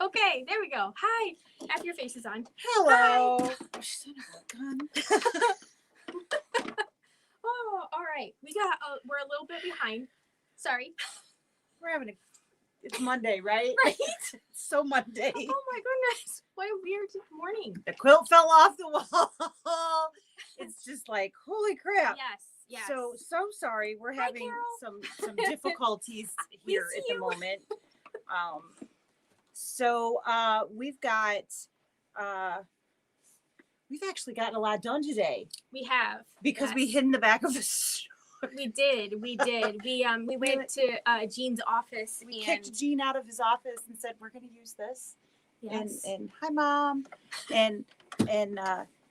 Okay, there we go. Hi. After your face is on. Hello. Oh, son of a gun. Oh, all right. We're a little bit behind. Sorry. We're having it's Monday, right? Right? It's so Monday. Oh my goodness. What a weird morning. The quilt fell off the wall. It's just like, holy crap. Yes. So sorry. We're having Carol. some difficulties here at the moment. We've actually gotten a lot done today. We have. Because we hid in the back of the store. We did. We went to Jean's office. We kicked Gene out of his office and said, we're going to use this. Yes. And hi, Mom. And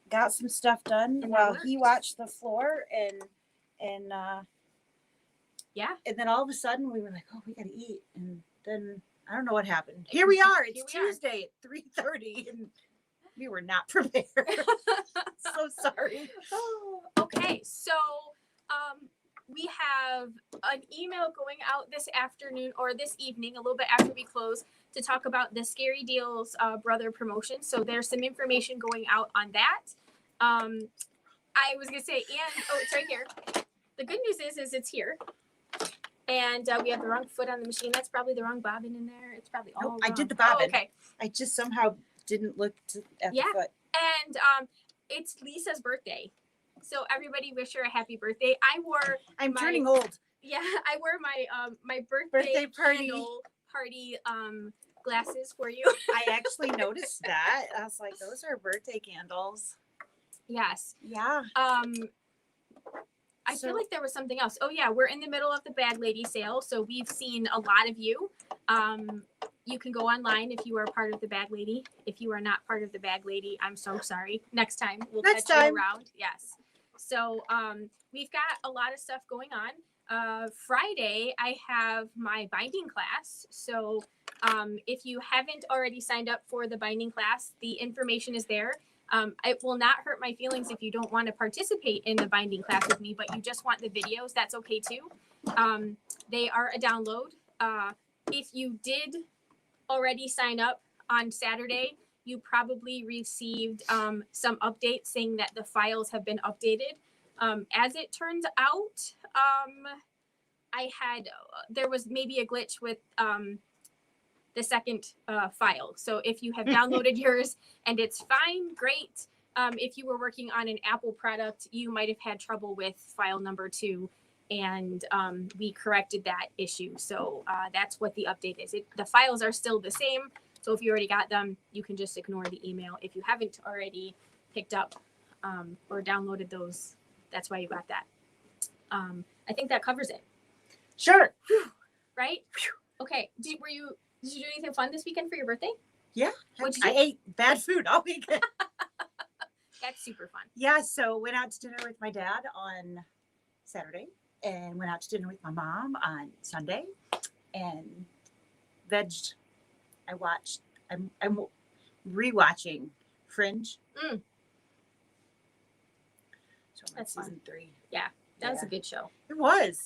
got some stuff done while he watched the floor and then all of a sudden we were like, oh, we got to eat. And then I don't know what happened. Here we are. It's Tuesday at 3:30 and we were not prepared. So sorry. Okay. So we have an email going out this afternoon or this evening, a little bit after we close, to talk about the Scary Deals brother promotion. So there's some information going out on that. I was going to say, and it's right here. The good news is it's here. And we have the wrong foot on the machine. That's probably the wrong bobbin in there. It's probably all wrong. I did the bobbin. Oh, okay. I just somehow didn't look at the foot. And it's Lisa's birthday. So everybody wish her a happy birthday. I'm turning old. Yeah, I wore my birthday party glasses for you. I actually noticed that. I was like, those are birthday candles. Yes. Yeah. I feel like there was something else. Oh yeah, we're in the middle of the Bag Lady sale, so we've seen a lot of you. You can go online if you are part of the Bag Lady. If you are not part of the Bag Lady, I'm so sorry. Next time we'll catch you around. Yes. So we've got a lot of stuff going on. Friday, I have my binding class. So if you haven't already signed up for the binding class, the information is there. It will not hurt my feelings if you don't want to participate in the binding class with me, but you just want the videos. That's okay too. They are a download. If you did already sign up on Saturday, you probably received some updates saying that the files have been updated. As it turns out, there was maybe a glitch with the second file. So if you have downloaded yours and it's fine, great. If you were working on an Apple product, you might have had trouble with file number 2, and we corrected that issue. So that's what the update is. The files are still the same. So if you already got them, you can just ignore the email. If you haven't already picked up or downloaded those, that's why you got that. I think that covers it. Sure. Right? Okay. Did you do anything fun this weekend for your birthday? Yeah. I ate bad food all weekend. That's super fun. Yeah. So went out to dinner with my dad on Saturday and went out to dinner with my mom on Sunday and vegged. I'm rewatching Fringe. Mm. So that's season 3. Yeah. That was a good show. It was.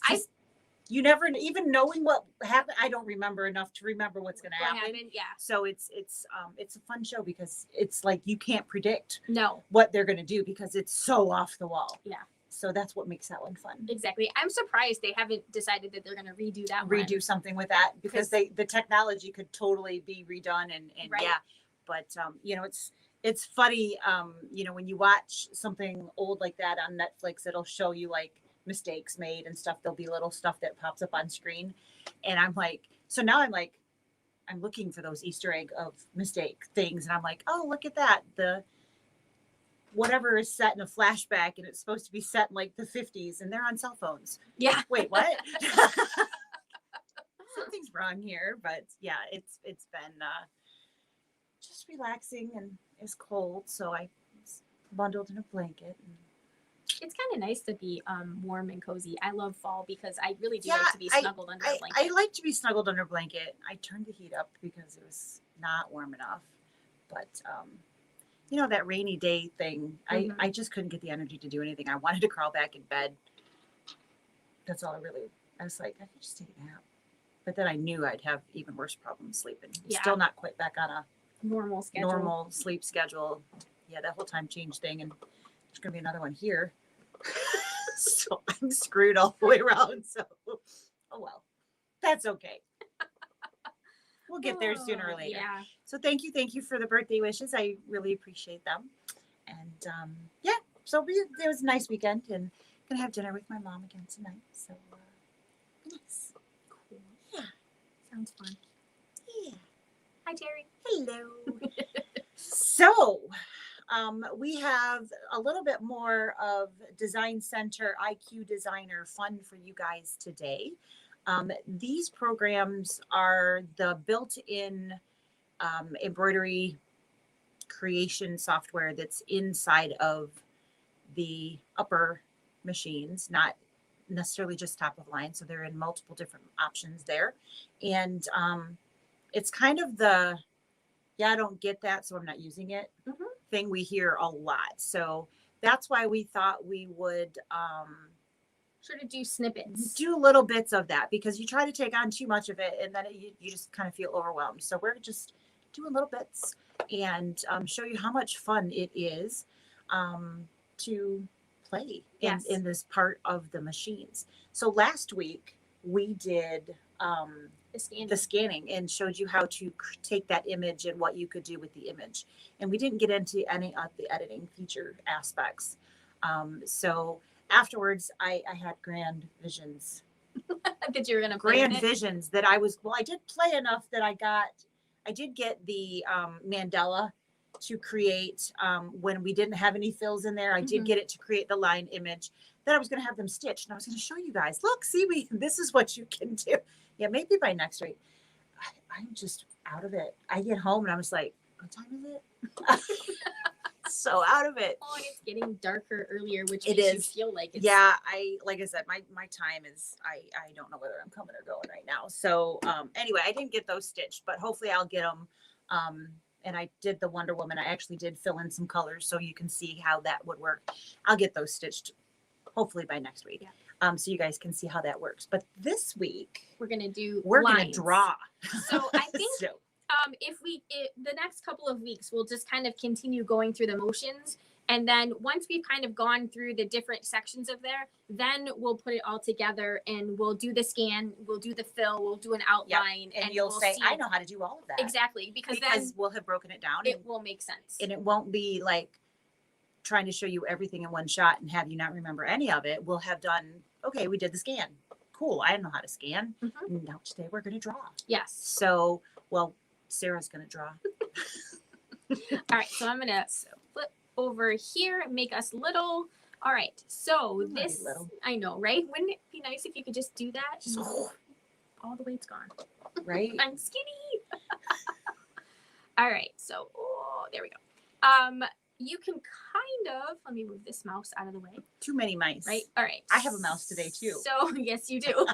You never, even knowing what happened, I don't remember enough to remember what's going to happen. Yeah. So it's a fun show because it's like you can't predict No. what they're going to do because it's so off the wall. Yeah. So that's what makes that one fun. Exactly. I'm surprised they haven't decided that they're going to redo that one. Redo something with that because the technology could totally be redone and right. Yeah. But it's funny. When you watch something old like that on Netflix, it'll show you like mistakes made and stuff. There'll be little stuff that pops up on screen, and I'm looking for those Easter egg of mistake things, and I'm like, oh, look at that, the whatever is set in a flashback and it's supposed to be set in like the 50s and they're on cell phones. Yeah. Wait, what? Something's wrong here. But yeah, it's been just relaxing, and it's cold, so I was bundled in a blanket. It's kind of nice to be warm and cozy. I love fall because I really do like to be snuggled under a blanket. I like to be snuggled under a blanket. I turned the heat up because it was not warm enough. But, that rainy day thing, I just couldn't get the energy to do anything. I wanted to crawl back in bed. That's all I was like, I could just take a nap. But then I knew I'd have even worse problems sleeping. Yeah. Still not quite back on a Normal schedule. normal sleep schedule. Yeah, that whole time change thing. And there's going to be another one here. So I'm screwed all the way around. So, oh well, that's okay. We'll get there sooner or Oh, later. Yeah. So thank you for the birthday wishes. I really appreciate them. And yeah, so it was a nice weekend, and gonna have dinner with my mom again tonight. So nice. Cool. Yeah. Sounds fun. Yeah. Hi, Terry. Hello. So we have a little bit more of Design Center IQ Designer fun for you guys today. These programs are the built-in embroidery creation software that's inside of the upper machines, not necessarily just top of line. So they're in multiple different options there. And it's kind of the, yeah, I don't get that, so I'm not using it thing we hear a lot. So that's why we thought we would Sort of do snippets. do little bits of that, because you try to take on too much of it and then you just kind of feel overwhelmed. So we're just doing little bits and show you how much fun it is to play in this part of the machines. So last week we did the scanning and showed you how to take that image and what you could do with the image. And we didn't get into any of the editing feature aspects. So afterwards, I had grand visions. That you're gonna Grand visions that I did play enough that I did get the mandala to create when we didn't have any fills in there. I did get it to create the line image. Then I was going to have them stitched, and I was going to show you guys. Look, see, this is what you can do. Yeah, maybe by next week. I'm just out of it. I get home and I was like, what time is it? So out of it. Oh, and it's getting darker earlier, which It makes is. you feel like it's Yeah, like I said, my time is I don't know whether I'm coming or going right now. So anyway, I didn't get those stitched, but hopefully I'll get them. And I did the Wonder Woman. I actually did fill in some colors so you can see how that would work. I'll get those stitched hopefully by next week. Yeah. So you guys can see how that works. But this week we're gonna gonna draw. So I think So, if the next couple of weeks we'll just kind of continue going through the motions, and then once we've kind of gone through the different sections of there, then we'll put it all together and we'll do the scan, we'll do the fill, we'll do an outline, and you'll we'll say, see. I know how to do all of that. Exactly, because then we'll have broken it down. it will make sense. And it won't be like trying to show you everything in one shot and have you not remember any of it. We'll have done, okay, we did the scan. Cool, I know how to scan. Now today we're going to draw. Yes. So, well, Sarah's going to draw. All right, so I'm going to flip over here and make us little. All right, so this, little. I know, right? Wouldn't it be nice if you could just do that? So, All the weight's gone. right? I'm skinny. All right, so there we go. You can kind of, let me move this mouse out of the way. Too many mice. Right? All right. I have a mouse today too. So, yes, you do.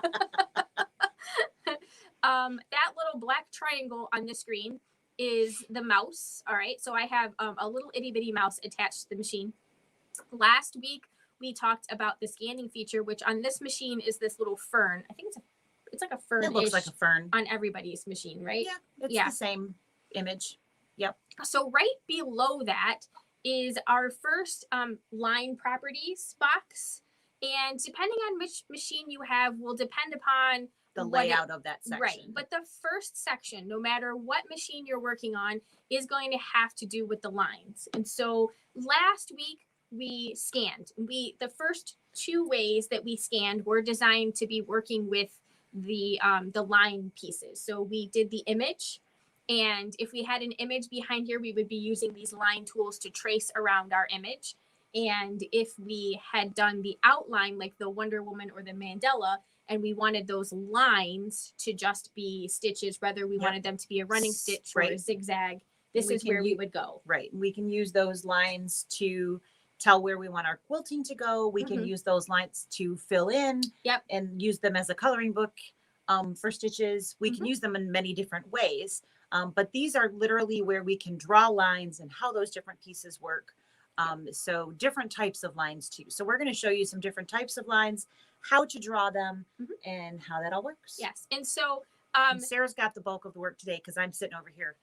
That little black triangle on the screen is the mouse. All right. So I have a little itty bitty mouse attached to the machine. Last week, we talked about the scanning feature, which on this machine is this little fern. I think it's like a fern. It looks like a fern. On everybody's machine, right? Yeah. It's the same image. Yep. So right below that is our first line properties box. And depending on which machine you have will depend upon the layout of that section. Right. But the first section, no matter what machine you're working on, is going to have to do with the lines. And so last week we scanned. The first two ways that we scanned were designed to be working with the line pieces. So we did the image. And if we had an image behind here, we would be using these line tools to trace around our image. And if we had done the outline, like the Wonder Woman or the mandala, and we wanted those lines to just be stitches, whether we wanted them to be a running stitch or a zigzag, this is where we would go. Right. We can use those lines to tell where we want our quilting to go. We can use those lines to fill in and use them as a coloring book for stitches. We can use them in many different ways. But these are literally where we can draw lines and how those different pieces work. So different types of lines too. So we're going to show you some different types of lines, how to draw them, and how that all works. Yes. And so Sarah's got the bulk of the work today because I'm sitting over here.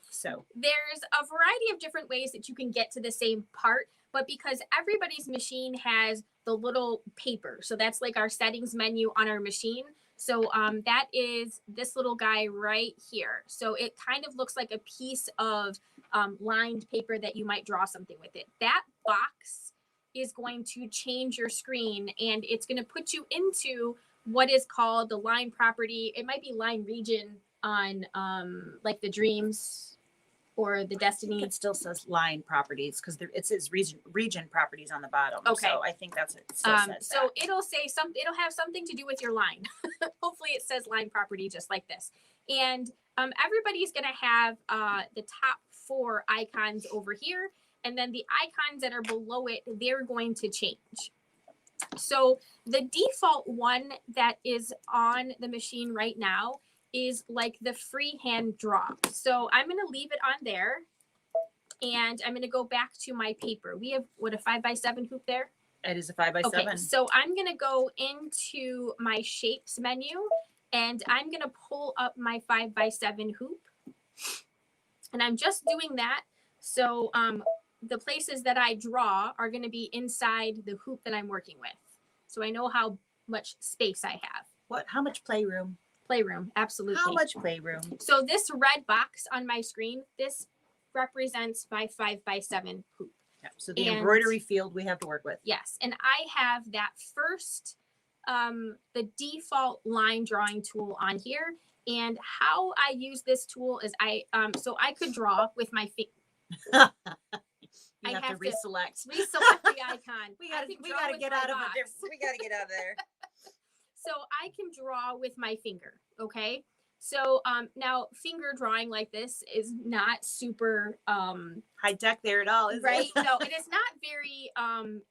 So there's a variety of different ways that you can get to the same part, but because everybody's machine has the little paper, so that's like our settings menu on our machine. So that is this little guy right here. So it kind of looks like a piece of lined paper that you might draw something with it. That box is going to change your screen, and it's going to put you into what is called the line property. It might be line region on like the Dreams or the Destiny. it still says line properties because it says region properties on the bottom. Okay. So I think that's what it still says. So it'll say something, it'll have something to do with your line. Hopefully it says line property just like this. And everybody's going to have the top 4 icons over here. And then the icons that are below it, they're going to change. So the default one that is on the machine right now is like the freehand draw. So I'm going to leave it on there, and I'm going to go back to my paper. We have what, a 5x7 hoop there? It is a 5x7. Okay, so I'm going to go into my shapes menu, and I'm going to pull up my 5x7 hoop. And I'm just doing that. So the places that I draw are going to be inside the hoop that I'm working with. So I know how much space I have. How much playroom? Playroom, absolutely. How much playroom? So this red box on my screen, this represents my 5x7 hoop. Yeah, so the embroidery field we have to work with. Yes, and I have that first, the default line drawing tool on here. And how I use this tool is so I could draw with my feet. You have to reselect. Reselect the icon. we gotta get out of it. We gotta get out of there. So I can draw with my finger. Okay. So now finger drawing like this is not super high tech there at all, is right? it? No, it is not very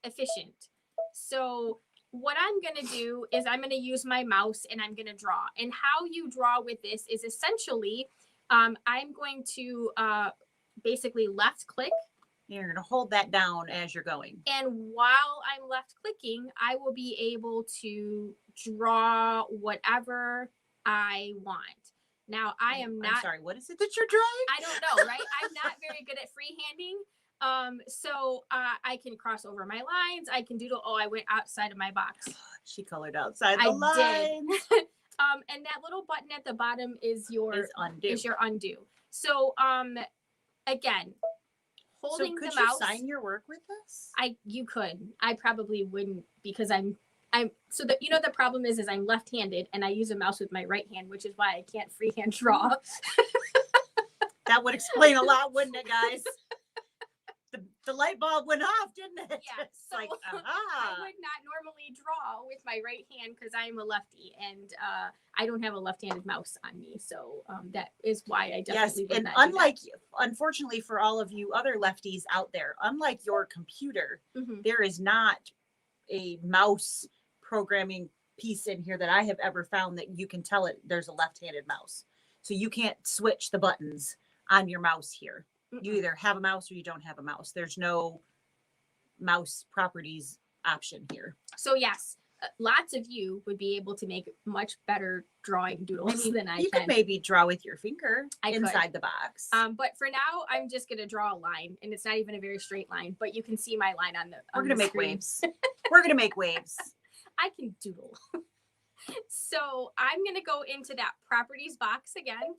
efficient. So what I'm going to do is I'm going to use my mouse and I'm going to draw. And how you draw with this is essentially I'm going to basically left click. You're going to hold that down as you're going. And while I'm left clicking, I will be able to draw whatever I want. Now, I'm sorry, what is it that you're drawing? I don't know, right? I'm not very good at freehanding. So I can cross over my lines. I can doodle. Oh, I went outside of my box. She colored outside the lines. Did. And that little button at the bottom is your undo. So again, holding the mouse. Could you sign your work with us? You could. I probably wouldn't because I'm so that the problem is I'm left-handed and I use a mouse with my right hand, which is why I can't freehand draw. That would explain a lot, wouldn't it, guys? The light bulb went off, didn't it? Yeah. So like, I would not normally draw with my right hand because I'm a lefty and I don't have a left-handed mouse on me. So that is why I definitely would not unlike, unfortunately for all of you other lefties out there, unlike your computer, there is not a mouse programming piece in here that I have ever found that you can tell it there's a left-handed mouse. So you can't switch the buttons on your mouse here. You either have a mouse or you don't have a mouse. There's no mouse properties option here. So yes, lots of you would be able to make much better drawing doodles than I can. You could maybe draw with your finger inside the box. But for now, I'm just going to draw a line, and it's not even a very straight line, but you can see my line on the We're going to make waves. We're going to make waves. I can doodle. So I'm going to go into that properties box again,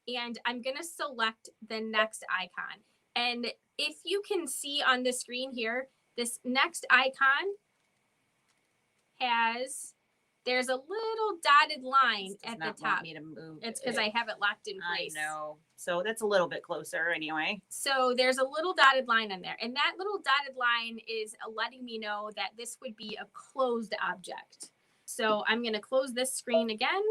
and I'm going to select the next icon. And if you can see on the screen here, this next icon there's a little dotted line at the top. Want me to move it's because I have it locked in place. I know. So that's a little bit closer anyway. So there's a little dotted line on there. And that little dotted line is letting me know that this would be a closed object. So I'm going to close this screen again.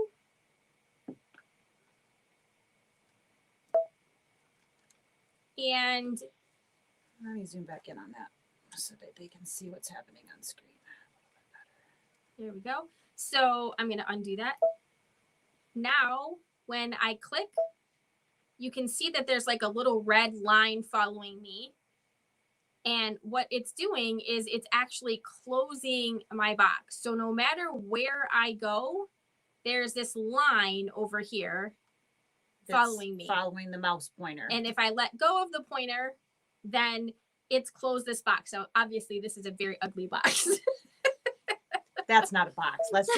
And let me zoom back in on that so that they can see what's happening on screen. There we go. So I'm going to undo that. Now, when I click, you can see that there's like a little red line following me. And what it's doing is it's actually closing my box. So no matter where I go, there's this line over here That's following me. Following the mouse pointer. And if I let go of the pointer, then it's closed this box. So obviously this is a very ugly box. That's not a box. Let's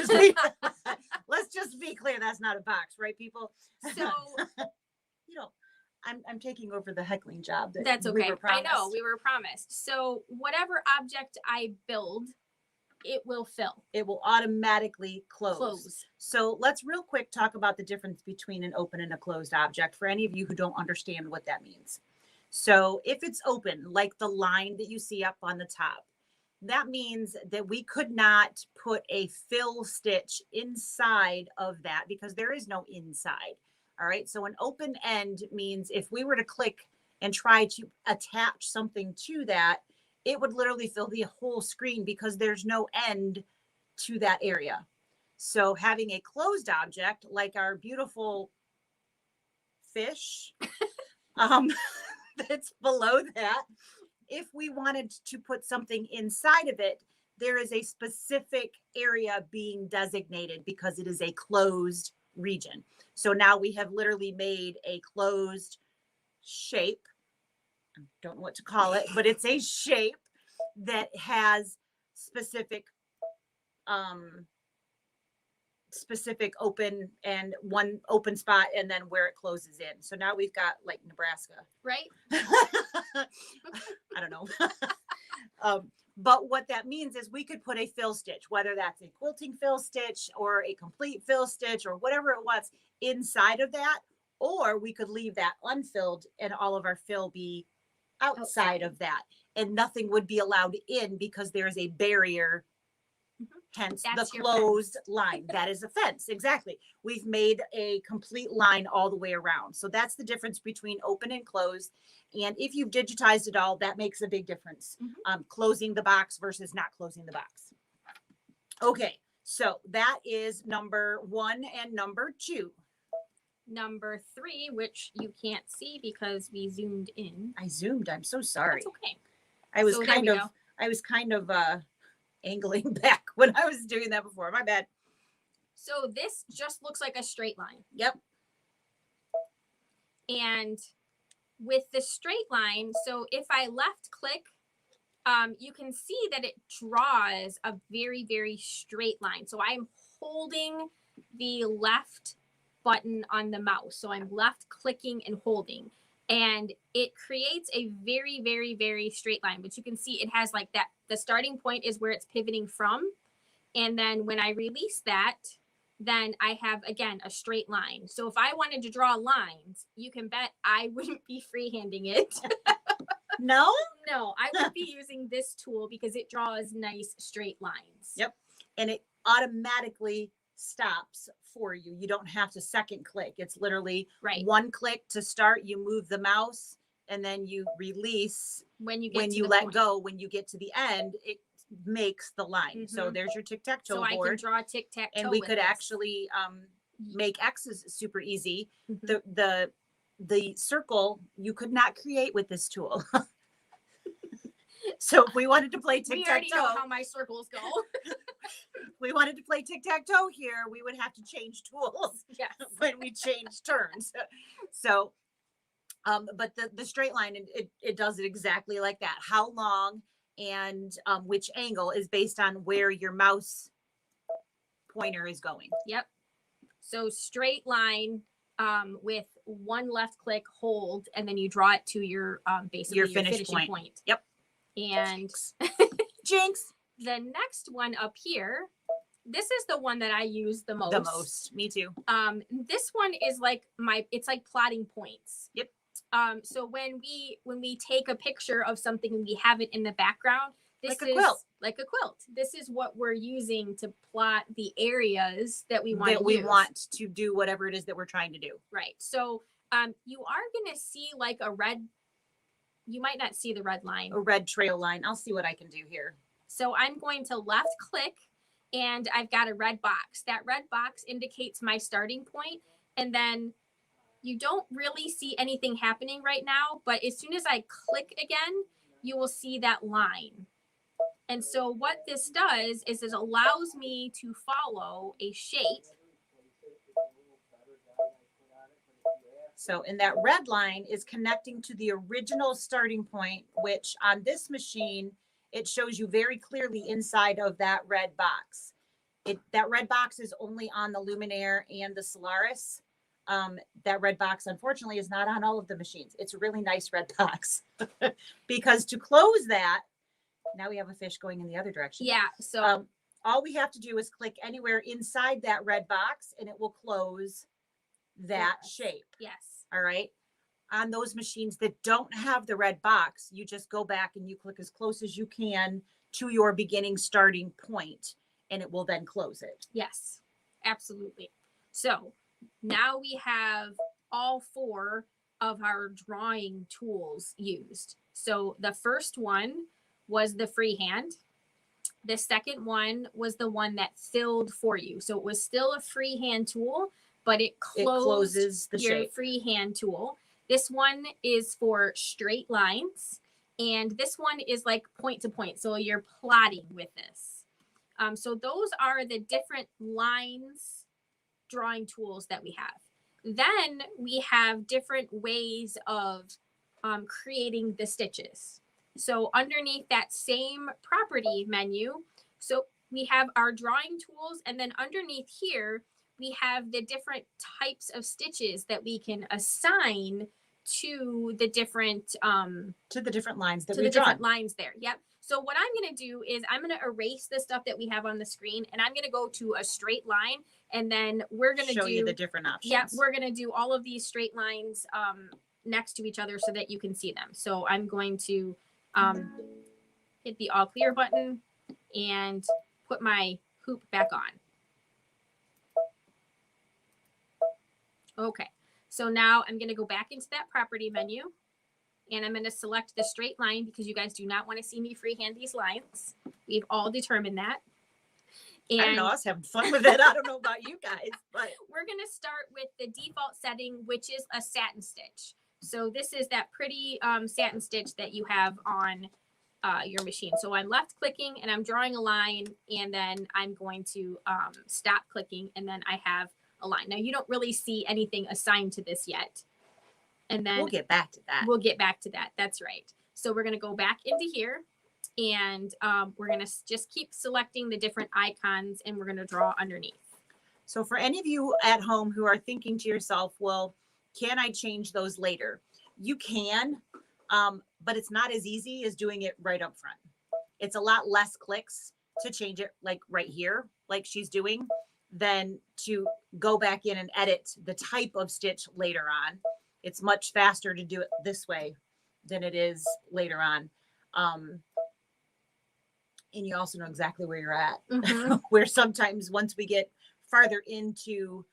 just be clear. That's not a box, right, people? So you know, I'm taking over the heckling job. That's okay. We were I know promised. we were promised. So whatever object I build, it will fill. It will automatically Close. So let's real quick talk about the difference between an open and a closed object for any of you who don't understand what that means. So if it's open, like the line that you see up on the top, that means that we could not put a fill stitch inside of that because there is no inside. All right. So an open end means if we were to click and try to attach something to that, it would literally fill the whole screen because there's no end to that area. So having a closed object like our beautiful fish that's below that, if we wanted to put something inside of it, there is a specific area being designated because it is a closed region. So now we have literally made a closed shape. I don't know what to call it, but it's a shape that has specific open and one open spot and then where it closes in. So now we've got like Nebraska. Right? I don't know. But what that means is we could put a fill stitch, whether that's a quilting fill stitch or a complete fill stitch or whatever it was inside of that, or we could leave that unfilled and all of our fill be outside of that and nothing would be allowed in because there's a barrier. Hence That's the your closed line. That is a fence. Exactly. We've made a complete line all the way around. So that's the difference between open and closed. And if you've digitized it all, that makes a big difference. Closing the box versus not closing the box. Okay. So that is number 1 and number 2. Number 3, which you can't see because we zoomed in. I zoomed. I'm so sorry. That's okay. I was So I was kind of angling back when I was doing that before. My bad. So this just looks like a straight line. Yep. And with the straight line, so if I left click, you can see that it draws a very, very straight line. So I'm holding the left button on the mouse. So I'm left clicking and holding. And it creates a very, very, very straight line. But you can see it has like that. The starting point is where it's pivoting from. And then when I release that, then I have, again, a straight line. So if I wanted to draw lines, you can bet I wouldn't be freehanding it. No? No, I would be using this tool because it draws nice straight lines. Yep. And it automatically stops for you. You don't have to second click. It's literally one click to start. You move the mouse and then you release when you let go. When you get to the end, it makes the line. So there's your tic-tac-toe board. So I can draw tic-tac-toe. And we could actually make X's super easy. The circle you could not create with this tool. So if we wanted to play tic-tac-toe, we already know how my circles go. we wanted to play tic-tac-toe here, we would have to change tools when we change turns. So, but the straight line, it does it exactly like that. How long and which angle is based on where your mouse pointer is going. Yep. So straight line with one left click, hold, and then you draw it to your basically your finishing point. Yep. And Jinx. The next one up here, this is the one that I use the most. The most. Me too. This one is like it's like plotting points. Yep. So when we take a picture of something and we have it in the background, this like a quilt. Like a quilt. This is what we're using to plot the areas that we want to do whatever it is that we're trying to do. Right. So you are going to see like a red, you might not see the red line. A red trail line. I'll see what I can do here. So I'm going to left click and I've got a red box. That red box indicates my starting point. And then you don't really see anything happening right now, but as soon as I click again, you will see that line. And so what this does is it allows me to follow a shape So, and that red line is connecting to the original starting point, which on this machine, it shows you very clearly inside of that red box. That red box is only on the Luminaire and the Solaris. That red box, unfortunately, is not on all of the machines. It's a really nice red box because to close that, now we have a fish going in the other direction. Yeah. So all we have to do is click anywhere inside that red box and it will close that shape. Yes. All right. On those machines that don't have the red box, you just go back and you click as close as you can to your beginning starting point, and it will then close it. Yes, absolutely. So now we have all 4 of our drawing tools used. So the first one was the freehand. The second one was the one that filled for you. So it was still a freehand tool, but it closes the your shape. freehand tool. This one is for straight lines, and this one is like point to point. So you're plotting with this. So those are the different lines drawing tools that we have. Then we have different ways of creating the stitches. So underneath that same property menu, so we have our drawing tools, and then underneath here, we have the different types of stitches that we can assign to the different lines that to we the draw. different lines there. Yep. So what I'm going to do is I'm going to erase the stuff that we have on the screen, and I'm going to go to a straight line, and then we're going to show you the different options. Yeah, we're going to do all of these straight lines next to each other so that you can see them. So I'm going to hit the all clear button and put my hoop back on. Okay, so now I'm going to go back into that property menu, and I'm going to select the straight line because you guys do not want to see me freehand these lines. We've all determined that. And I don't know, I was having fun with it. I don't know about you guys, but we're going to start with the default setting, which is a satin stitch. So this is that pretty satin stitch that you have on your machine. So I'm left clicking and I'm drawing a line, and then I'm going to stop clicking, and then I have a line. Now you don't really see anything assigned to this yet. And then we'll get back to that. We'll get back to that. That's right. So we're going to go back into here, and we're going to just keep selecting the different icons, and we're going to draw underneath. So for any of you at home who are thinking to yourself, well, can I change those later? You can, but it's not as easy as doing it right up front. It's a lot less clicks to change it like right here, like she's doing, than to go back in and edit the type of stitch later on. It's much faster to do it this way than it is later on. And you also know exactly where you're at. Mm-hmm. Where sometimes once we get farther into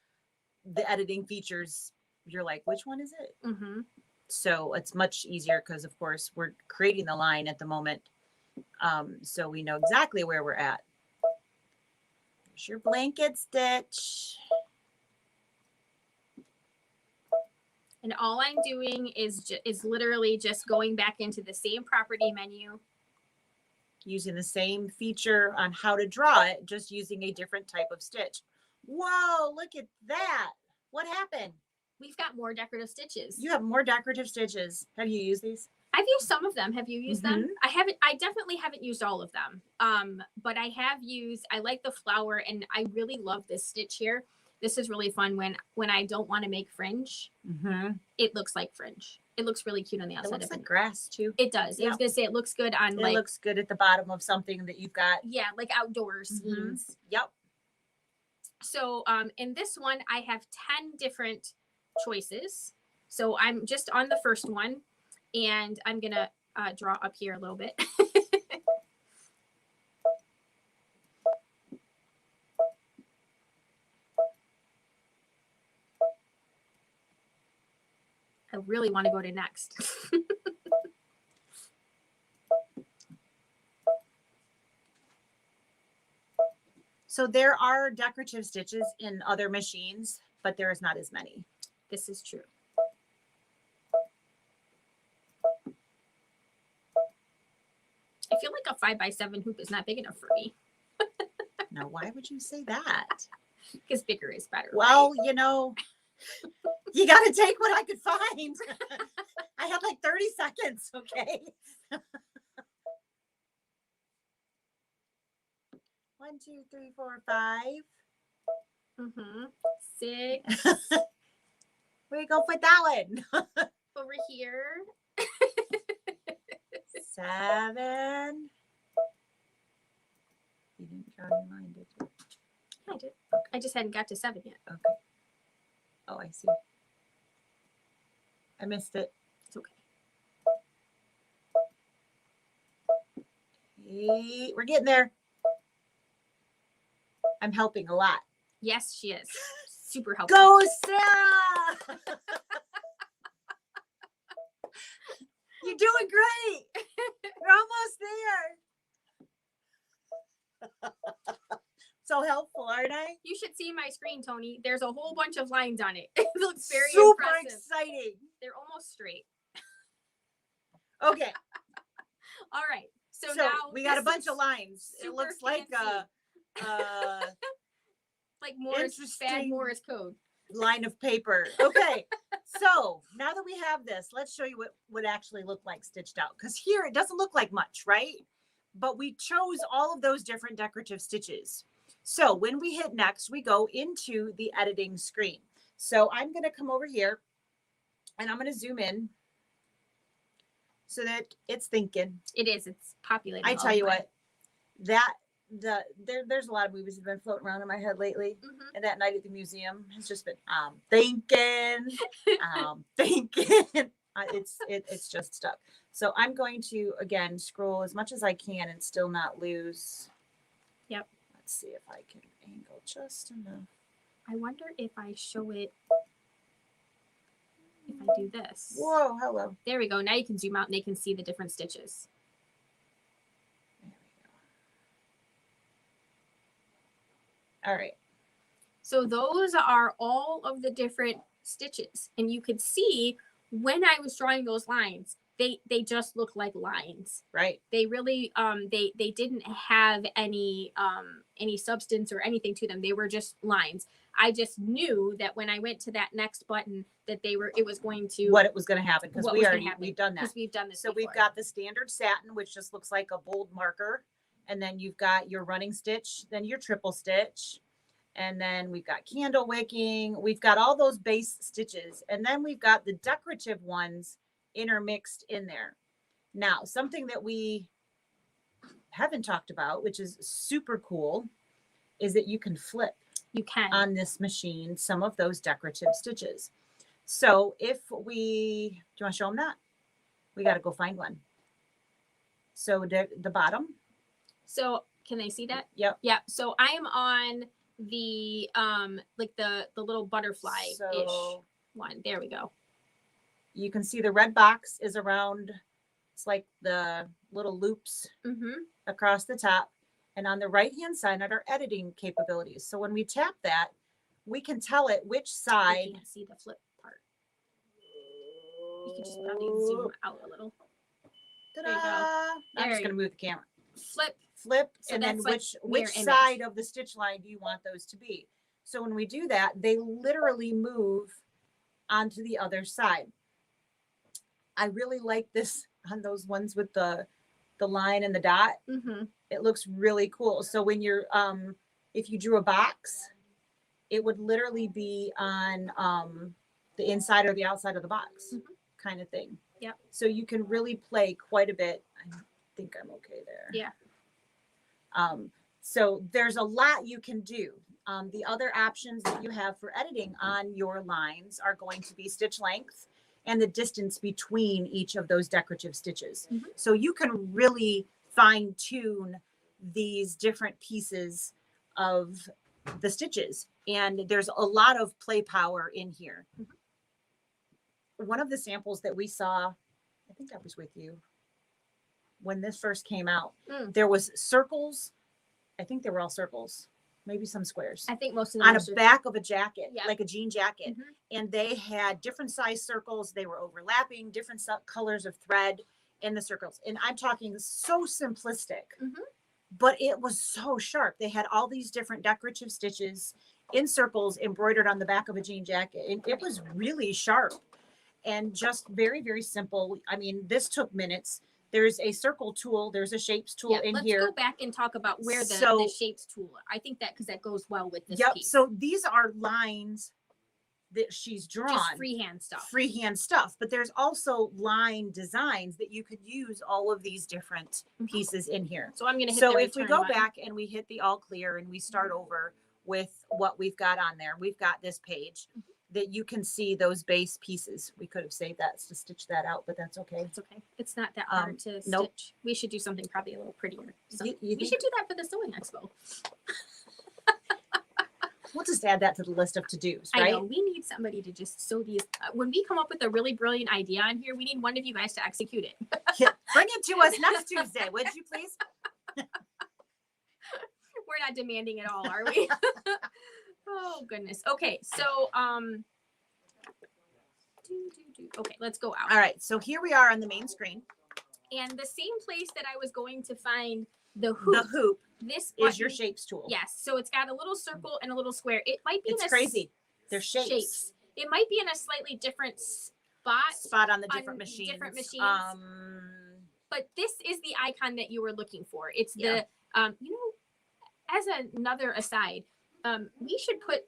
the editing features, you're like, which one is it? Mm-hmm. So it's much easier because, of course, we're creating the line at the moment. So we know exactly where we're at. There's your blanket stitch. And all I'm doing is literally just going back into the same property menu. Using the same feature on how to draw it, just using a different type of stitch. Whoa, look at that. What happened? We've got more decorative stitches. You have more decorative stitches. Have you used these? I've used some of them. Have you used them? I definitely haven't used all of them. But I have used, I like the flower, and I really love this stitch here. This is really fun when I don't want to make fringe. It looks like fringe. It looks really cute on the outside. It looks like grass too. It does. I was gonna say it looks good on it looks good at the bottom of something that you've got. Yeah, like outdoor scenes. Yep. So in this one, I have 10 different choices. So I'm just on the first one, and I'm gonna draw up here a little bit. I really want to go to next. So there are decorative stitches in other machines, but there is not as many. This is true. I feel like a 5x7 hoop is not big enough for me. Now, why would you say that? Because bigger is better. Well, right? you know, You got to take what I could find. I had like 30 seconds. Okay. 1, 2, 3, 4, 5. Mm-hmm. 6 Where you go put that one? over here. 7. You didn't draw your line, did you? I did. I just hadn't got to 7 yet. Okay. Oh, I see. I missed it. It's okay. 8. We're getting there. I'm helping a lot. Yes, she is. Super helpful. Go, Sarah! You're doing great. You're almost there. So helpful, aren't I? You should see my screen, Tony. There's a whole bunch of lines on it. It looks very super impressive. exciting. They're almost straight. Okay. All right. So So now we got a this bunch is of lines. It super looks like a like Morse, bad interesting Morse code. line of paper. Okay. So now that we have this, let's show you what would actually look like stitched out. Because here it doesn't look like much, right? But we chose all of those different decorative stitches. So when we hit next, we go into the editing screen. So I'm going to come over here and I'm going to zoom in so that it's thinking. It is. It's populated. I all tell you the time. what, there's a lot of movies that have been floating around in my head lately. Mhm. And that night at the museum has just been thinking, thinking. It's just stuck. So I'm going to again scroll as much as I can and still not lose. Yep. Let's see if I can angle just enough. I wonder if I show it. If I do this. Whoa, hello. There we go. Now you can zoom out and they can see the different stitches. There we go. All right. So those are all of the different stitches. And you could see when I was drawing those lines, they just look like lines. Right. They really they didn't have any substance or anything to them. They were just lines. I just knew that when I went to that next button that it was going to What it was going to happen because we've done that. because we've done this So before. we've got the standard satin, which just looks like a bold marker. And then you've got your running stitch, then your triple stitch. And then we've got candle wicking. We've got all those base stitches. And then we've got the decorative ones intermixed in there. Now, something that we haven't talked about, which is super cool, is that you can flip you can on this machine some of those decorative stitches. So if do you want to show them that? We got to go find one. So the bottom. So can they see that? Yep. Yeah. So I am on the like the little butterfly-ish one. There we go. You can see the red box is around. It's like the little loops across the top. And on the right-hand side are our editing capabilities. So when we tap that, we can tell it which side. I can't see the flip part. You can just probably zoom out a little. Ta-da! There you go. I'm just going to move the camera. Flip. So and then like which side of the stitch line do you want those to be? So when we do that, they literally move onto the other side. I really like this on those ones with the line and the dot. It looks really cool. So when you're if you drew a box, it would literally be on the inside or the outside of the box kind of thing. Yeah. So you can really play quite a bit. I think I'm okay there. Yeah. So there's a lot you can do. The other options that you have for editing on your lines are going to be stitch length and the distance between each of those decorative stitches. So you can really fine tune these different pieces of the stitches. And there's a lot of play power in here. One of the samples that we saw, I think that was with you, when this first came out, there was circles. I think they were all circles, maybe some squares. I think most of them on a back of a jacket, yeah. like a jean jacket. And they had different size circles. They were overlapping, different colors of thread in the circles. And I'm talking so simplistic, but it was so sharp. They had all these different decorative stitches in circles embroidered on the back of a jean jacket. And it was really sharp and just very, very simple. I mean, this took minutes. There's a circle tool. There's a shapes tool Yeah, in let's here. go back and talk about where the So- shapes tool. I think that because that goes well with this Yep. piece. So these are lines that she's drawn. Just freehand stuff. Freehand stuff. But there's also line designs that you could use all of these different pieces in here. So I'm going to hit So the if we return go button. back and we hit the all clear and we start over with what we've got on there, we've got this page that you can see those base pieces. We could have saved that to stitch that out, but that's okay. It's okay. It's not that hard to nope. stitch. We should do something probably a little prettier. So You we think- should do that for the sewing expo. We'll just add that to the list of to-dos, I right? know we need somebody to just sew these. When we come up with a really brilliant idea on here, we need one of you guys to execute it. Yeah. Bring it to us next Tuesday, would you please? We're not demanding it all, are we? Oh goodness. Okay, so okay, let's go out. All right, so here we are on the main screen. And the same place that I was going to find the hoop. The hoop This is your button- shapes tool. Yes, so it's got a little circle and a little square. It might be It's in a crazy. They're shapes. It might be in a slightly different spot, On the on different machines. different machines. But this is the icon that you were looking for. It's Yeah. the you know, as another aside, we should put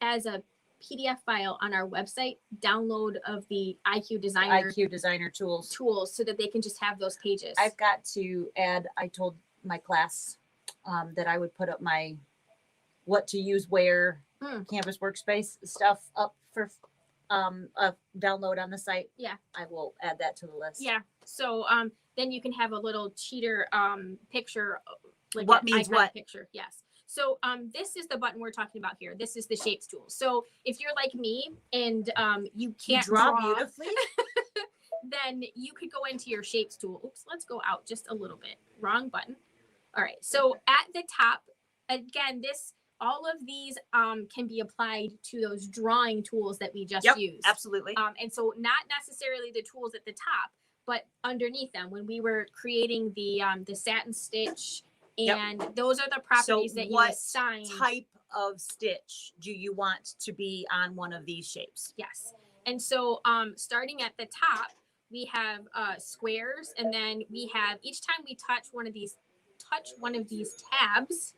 as a PDF file on our website download of the IQ Designer IQ Designer tools. tools so that they can just have those pages. I've got to add, I told my class that I would put up my what to use where campus workspace stuff up for a download on the site. Yeah. I will add that to the list. Yeah. So then you can have a little cheater picture, like What an means icon what? picture. Yes. So this is the button we're talking about here. This is the shapes tool. So if you're like me and you You can't draw draw, beautifully. then you could go into your shapes tool. Oops, let's go out just a little bit. Wrong button. All right. So at the top, again, all of these can be applied to those drawing tools that we just Yep, used. absolutely. And so not necessarily the tools at the top, but underneath them when we were creating the satin stitch, and those are the properties that you what assign. type of stitch do you want to be on one of these shapes? Yes. And so starting at the top, we have squares, and then we have each time we touch one of these tabs,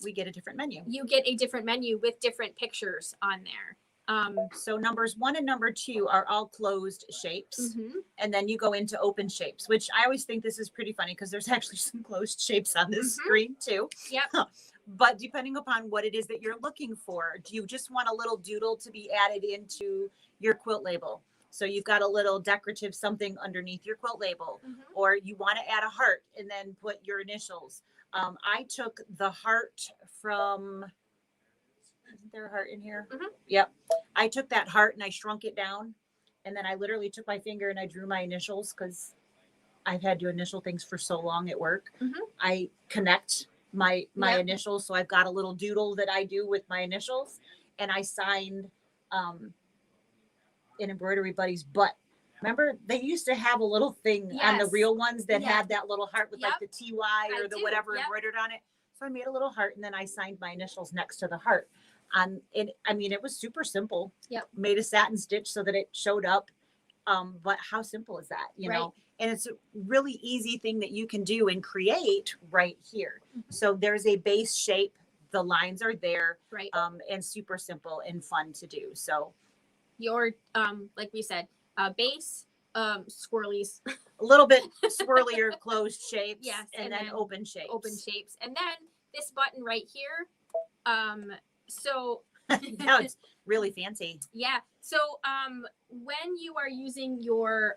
We get a different menu. you get a different menu with different pictures on there. So numbers 1 and number 2 are all closed shapes. Mhm. And then you go into open shapes, which I always think this is pretty funny because there's actually some closed shapes on this screen too. Yep. But depending upon what it is that you're looking for, do you just want a little doodle to be added into your quilt label? So you've got a little decorative something underneath your quilt label, Mhm. or you want to add a heart and then put your initials. I took the heart from, isn't there a heart in here? Mhm. Yep. I took that heart and I shrunk it down. And then I literally took my finger and I drew my initials because I've had to initial things for so long at work. Mhm. I connect my Yep. initials. So I've got a little doodle that I do with my initials. And I signed in Embroidery Buddy's butt. Remember, they used to have a little thing on the Yes. real ones that Yeah. had that little heart with like Yep. the TY or I the do. whatever Yep. embroidered on it. So I made a little heart and then I signed my initials next to the heart. And I mean, it was super simple. Yep. Made a satin stitch so that it showed up. But how simple is that, you know? And it's a really easy thing that you can do and create right here. Mhm. So there's a base shape. The lines are there, Right. and super simple and fun to do. So Your like we said, base, swirlies, a little bit swirlier closed shapes, Yes, and and then then open shapes. open shapes, and then this button right here. So Now it's really fancy. yeah. So when you are using your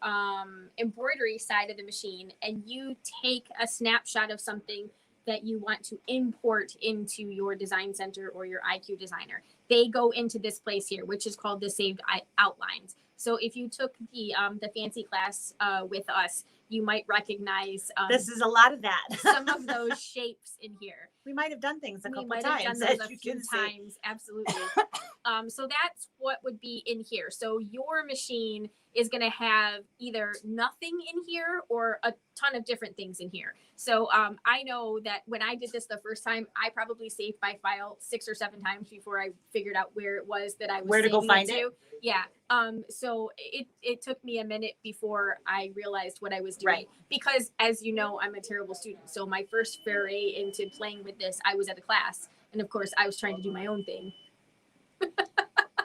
embroidery side of the machine and you take a snapshot of something that you want to import into your design center or your IQ designer, they go into this place here, which is called the saved outlines. So if you took the fancy class with us, you might recognize This is a lot of that. some of those shapes in here. We might have done things a We couple might have times, done as those a you few can see. times, absolutely. So that's what would be in here. So your machine is going to have either nothing in here or a ton of different things in here. So I know that when I did this the first time, I probably saved my file 6 or 7 times before I figured out where it was that I was Where to go saving find to. it? Yeah. So it took me a minute before I realized what I was doing. Right. Because as you know, I'm a terrible student. So my first foray into playing with this, I was at a class. And of course, I was trying to do my own thing.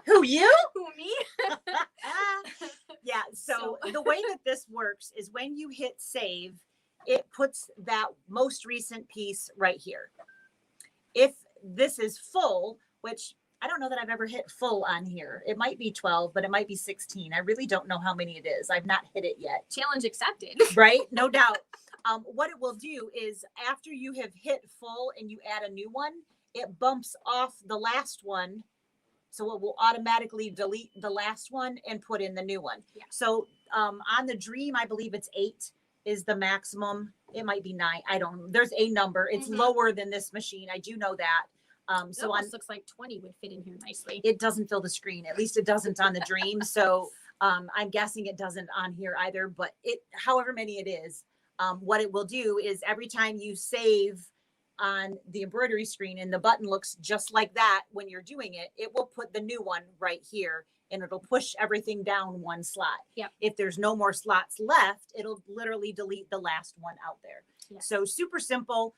Who, you? Who, me? Yeah, so the way that this works is when you hit save, it puts that most recent piece right here. If this is full, which I don't know that I've ever hit full on here. It might be 12, but it might be 16. I really don't know how many it is. I've not hit it yet. Challenge accepted. Right? No doubt. What it will do is after you have hit full and you add a new one, it bumps off the last one. So it will automatically delete the last one and put in the new one. Yeah. So on the Dream, I believe it's 8 is the maximum. It might be 9. I don't know. There's a number. It's lower than this machine. I do know that. So it almost looks like 20 would fit in here nicely. It doesn't fill the screen. At least it doesn't on the Dream. So I'm guessing it doesn't on here either. But it, however many it is, what it will do is every time you save on the embroidery screen and the button looks just like that when you're doing it, it will put the new one right here and it'll push everything down one slot. Yep. If there's no more slots left, it'll literally delete the last one out there. Yes. So super simple.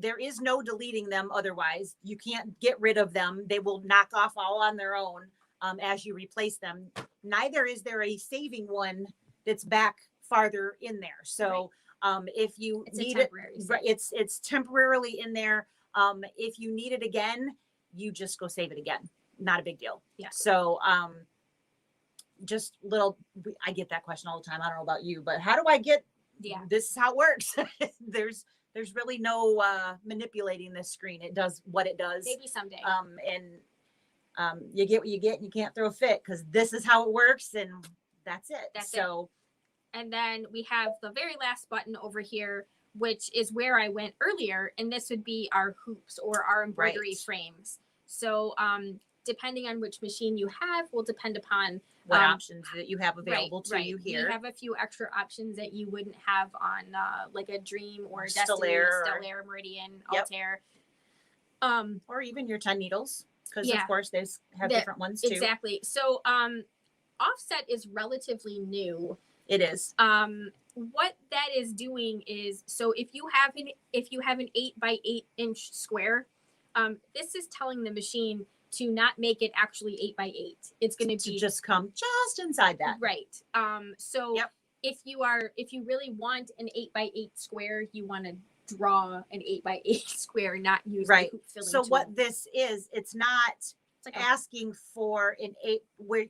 There is no deleting them otherwise. You can't get rid of them. They will knock off all on their own as you replace them. Neither is there a saving one that's back farther in there. So if you need it, it's temporarily in there. If you need it again, you just go save it again. Not a big deal. Yeah. So just little, I get that question all the time. I don't know about you, but how do I get, this is how it works. There's really no manipulating this screen. It does what it does. Maybe someday. You get what you get and you can't throw a fit because this is how it works and that's it. That's so And then we have the very last button over here, which is where I went earlier. And this would be our hoops or our embroidery frames. So depending on which machine you have will depend upon what options that you have available to you here. We have a few extra options that you wouldn't have on like a Dream or a Destiny, Stellaire, Meridian, Altair. Or even your 10 needles. Because of course they have different ones too. Exactly. So offset is relatively new. It is. What that is doing is, so if you have an 8 by 8 inch square, this is telling the machine to not make it actually 8 by 8. It's going to be just come just inside that. Right. So if you really want an 8 by 8 square, you want to draw an 8 by 8 square, not use the hoop filling So tool. what this is, it's not asking for an 8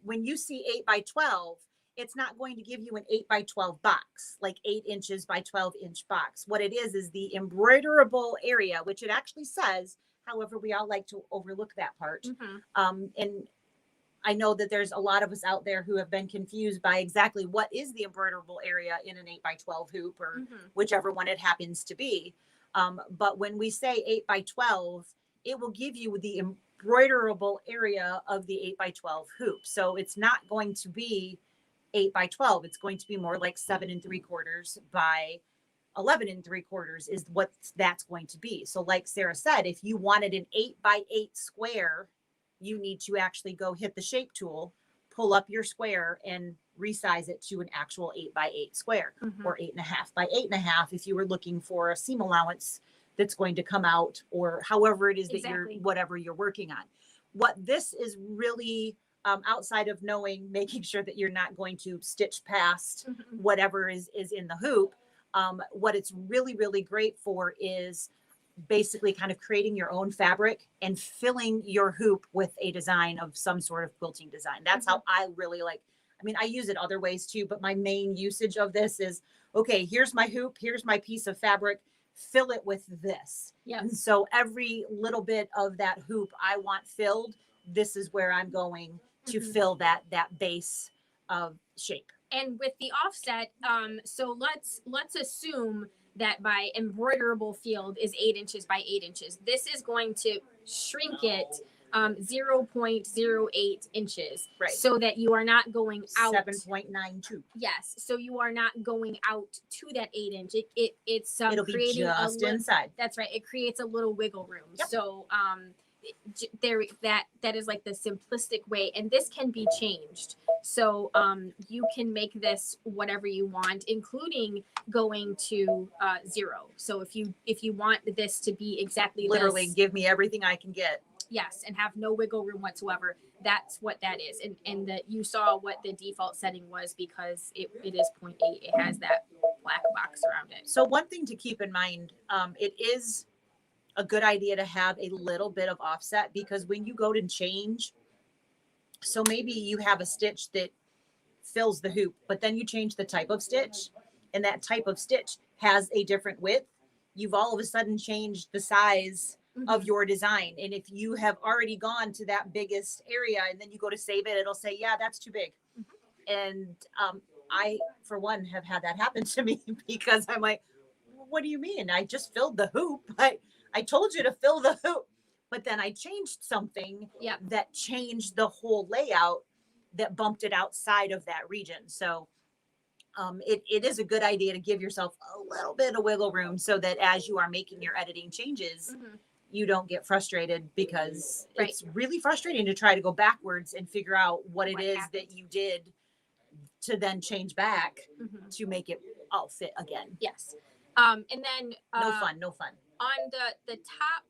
when you see 8 by 12, it's not going to give you an 8 by 12 box, like 8 inches by 12 inch box. What it is the embroiderable area, which it actually says. However, we all like to overlook that part. And I know that there's a lot of us out there who have been confused by exactly what is the embroiderable area in an 8 by 12 hoop or whichever one it happens to be. But when we say 8 by 12, it will give you the embroiderable area of the 8 by 12 hoop. So it's not going to be 8 by 12. It's going to be more like 7 3/4 by 11 3/4 is what that's going to be. So like Sarah said, if you wanted an 8 by 8 square, you need to actually go hit the shape tool, pull up your square and resize it to an actual 8 by 8 square or 8.5 by 8.5 if you were looking for a seam allowance that's going to come out or however it is that you're whatever you're working on. What this is really outside of making sure that you're not going to stitch past whatever is in the hoop. What it's really, really great for is basically kind of creating your own fabric and filling your hoop with a design of some sort of quilting design. That's how I really like. I mean, I use it other ways too, but my main usage of this is, okay, here's my hoop, here's my piece of fabric, fill it with this. And so every little bit of that hoop I want filled, this is where I'm going to fill that base of shape. And with the offset, so let's assume that my embroiderable field is 8 inches by 8 inches. This is going to shrink it 0.08 inches, Right. so that you are not going out. 7.92. Yes, so you are not going out to that 8 inch. It's It'll be creating just inside. That's right. It creates a little wiggle room. Yep. So there that is like the simplistic way, and this can be changed. So you can make this whatever you want, including going to 0. So if you want this to be exactly Literally this, give me everything I can get. yes, and have no wiggle room whatsoever, that's what that is. And that you saw what the default setting was, because it is 0.8. It has that black box around it. So one thing to keep in mind, it is a good idea to have a little bit of offset, because when you go to change, so maybe you have a stitch that fills the hoop, but then you change the type of stitch, and that type of stitch has a different width. You've all of a sudden changed the size of your design. And if you have already gone to that biggest area and then you go to save it, it'll say, yeah, that's too big. And I, for one, have had that happen to me, because I'm like, what do you mean? I just filled the hoop. I told you to fill the hoop, but then I changed something that changed the whole layout, that bumped it outside of that region. So it is a good idea to give yourself a little bit of wiggle room, so that as you are making your editing changes, you don't get frustrated, because it's really frustrating to try to go backwards and figure out what it is that you did to then change back to make it all fit again. Yes. And then no fun. On the top